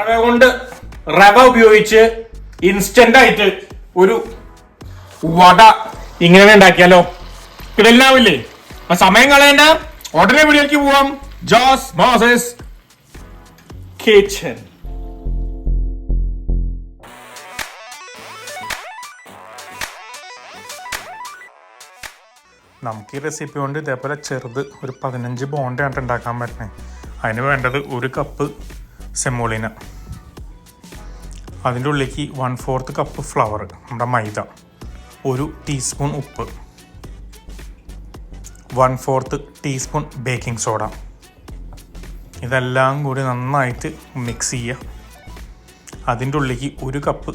അതുകൊണ്ട് റവ ഉപയോഗിച്ച് ഇൻസ്റ്റന്റ് ആയിട്ട് ഒരു വട ഇങ്ങനെ ഉണ്ടാക്കിയാലോ? കിടലാവില്ലേ? സമയം കളയണ്ട, ഉടനെ വീഡിയോക്ക് പോവാം. Jose Moses kitchen. നമുക്ക് ഈ റെസിപ്പി കൊണ്ട് ഇതേപോലെ ചെറുത് ഒരു 15 ബോണ്ടയാണ് ഉണ്ടാക്കാൻ പറ്റുന്നത്. അതിന് വേണ്ടത് 1 കപ്പ് സെമോളിന, അതിൻ്റെ ഉള്ളിലേക്ക് 1/4 കപ്പ് ഫ്ലവർ, നമ്മുടെ മൈദ, 1 ടീസ്പൂൺ ഉപ്പ്, 1/4 ടീസ്പൂൺ ബേക്കിംഗ് സോഡ. ഇതെല്ലാം കൂടി നന്നായിട്ട് മിക്സ് ചെയ്യുക. അതിൻ്റെ ഉള്ളിലേക്ക് 1 കപ്പ്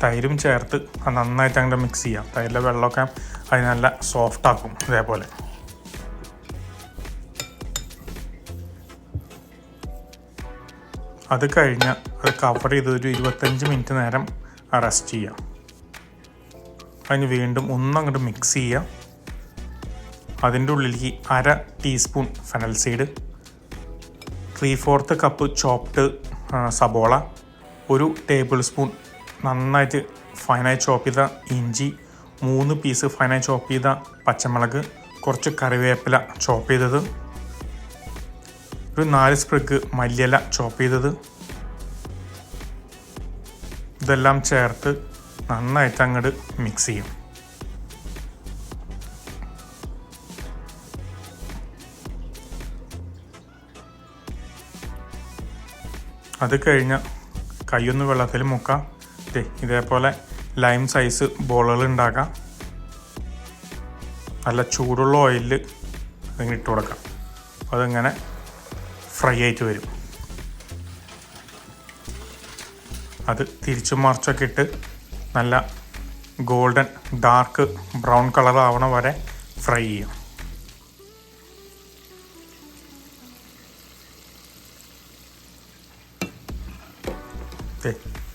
തൈരും ചേർത്ത് നന്നായിട്ട് അങ്ങോട്ട് മിക്സ് ചെയ്യാം. തൈരിലെ വെള്ളമൊക്കെ അത് നല്ല സോഫ്റ്റ് ആക്കും. ഇതേപോലെ അത് കഴിഞ്ഞ് അത് കവർ ചെയ്ത് ഒരു 25 മിനിറ്റ് നേരം റെസ്റ്റ് ചെയ്യാം. അതിന് വീണ്ടും ഒന്നങ്ങോട്ട് മിക്സ് ചെയ്യുക. അതിൻ്റെ ഉള്ളിലേക്ക് 1/2 teaspoon fennel seed, 3/4 cup chopped സബോള, 1 ടേബിൾ സ്പൂൺ നന്നായിട്ട് ഫൈനായി ചോപ്പ് ചെയ്ത ഇഞ്ചി, 3 പീസ് ഫൈനായി ചോപ്പ് ചെയ്ത പച്ചമുളക്, കുറച്ച് കറിവേപ്പില ചോപ്പ് ചെയ്തത്, ഒരു 4 സ്പ്രിഗ് മല്ലിയില ചോപ്പ് ചെയ്തത്, ഇതെല്ലാം ചേർത്ത് നന്നായിട്ട് അങ്ങോട്ട് മിക്സ് ചെയ്യും. അത് കഴിഞ്ഞ് കൈയൊന്ന് വെള്ളത്തിൽ മുക്കാം. ഇതേപോലെ ലൈം സൈസ് ബോളുകൾ ഉണ്ടാക്കാം. നല്ല ചൂടുള്ള ഓയിലിൽ അതിങ്ങനെ ഇട്ട് കൊടുക്കാം. അതിങ്ങനെ ഫ്രൈ ആയിട്ട് വരും. അത് തിരിച്ചും മറിച്ചൊക്കെ ഇട്ട് നല്ല ഗോൾഡൻ ഡാർക്ക് ബ്രൗൺ കളർ ആവണ വരെ ഫ്രൈ ചെയ്യാം.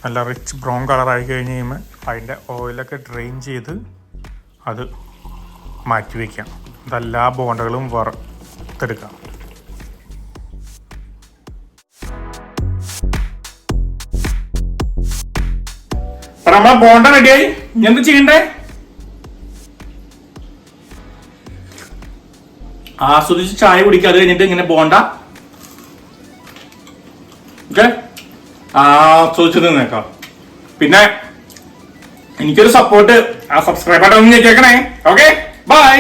നല്ല റിച്ച് ബ്രൗൺ കളറായി കഴിഞ്ഞ് കഴിയുമ്പോൾ അതിൻ്റെ ഓയിലൊക്കെ ഡ്രെയിൻ ചെയ്ത് അത് മാറ്റി വയ്ക്കാം. ഇതെല്ലാ ബോണ്ടകളും വറുത്തെടുക്കാം. നമ്മളെ ബോണ്ട റെഡിയായി. എന്ത് ചെയ്യണ്ടേ? ആസ്വദിച്ച് ചായ കുടിക്കുക. അത് കഴിഞ്ഞിട്ട് ഇങ്ങനെ ബോണ്ട ആസ്വദിച്ച് നിന്നേക്കാം. പിന്നെ എനിക്കൊരു സപ്പോർട്ട്, ആ സബ്സ്ക്രൈബ് ബട്ടൺ ഒന്ന് ഞെക്കിയേക്കണേ. Okay, by.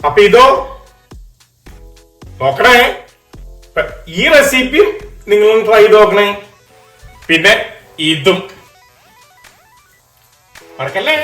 അപ്പൊ ഇതോ നോക്കണേ. ഈ റെസിപ്പിയും നിങ്ങളും ട്രൈ ചെയ്ത് നോക്കണേ. പിന്നെ ഇതും മറക്കല്ലേ.